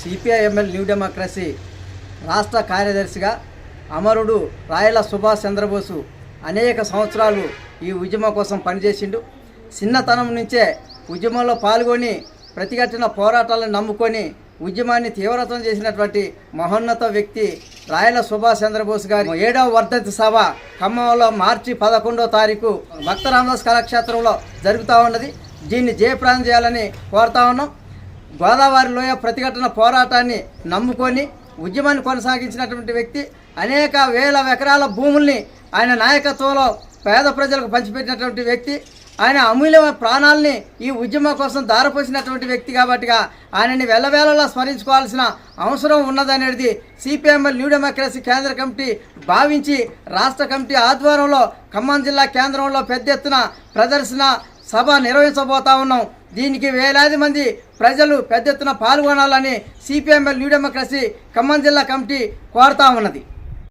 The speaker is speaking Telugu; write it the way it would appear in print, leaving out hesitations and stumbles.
సిపిఐఎంఎల్ న్యూ డెమోక్రసీ రాష్ట్ర కార్యదర్శిగా అమరుడు రాయల సుభాష్ చంద్రబోసు అనేక సంవత్సరాలు ఈ ఉద్యమం కోసం పనిచేసిండు. చిన్నతనం నుంచే ఉద్యమంలో పాల్గొని ప్రతిఘటన పోరాటాలను నమ్ముకొని ఉద్యమాన్ని తీవ్రతం చేసినటువంటి మహోన్నత వ్యక్తి రాయల సుభాష్ చంద్రబోస్ గారి 7వ వర్ధంతి సభ ఖమ్మంలో మార్చి 11వ తారీఖు భక్త రామదాస్ కళాక్షేత్రంలో జరుగుతూ ఉన్నది. దీన్ని జయప్రదం చేయాలని కోరుతా ఉన్నాం. గోదావరి లోయ ప్రతిఘటన పోరాటాన్ని నమ్ముకొని ఉద్యమాన్ని కొనసాగించినటువంటి వ్యక్తి, అనేక వేల ఎకరాల భూముల్ని ఆయన నాయకత్వంలో పేద ప్రజలకు పంచిపెట్టినటువంటి వ్యక్తి, ఆయన అమూల్యమైన ప్రాణాలని ఈ ఉద్యమం కోసం దారపోసినటువంటి వ్యక్తి కాబట్టిగా ఆయనని వెళ్ళవేళలా స్మరించుకోవాల్సిన అవసరం ఉన్నదనేది సిపిఎంఎల్ న్యూ డెమోక్రసీ కేంద్ర కమిటీ భావించి రాష్ట్ర కమిటీ ఆధ్వర్యంలో ఖమ్మం జిల్లా కేంద్రంలో పెద్ద ఎత్తున ప్రదర్శన సభ నిర్వహించబోతా ఉన్నాం. దీనికి వేలాది మంది ప్రజలు పెద్ద ఎత్తున పాల్గొనాలని సిపిఎంఎల్ న్యూ డెమోక్రసీ ఖమ్మం జిల్లా కమిటీ కోరుతా ఉన్నది.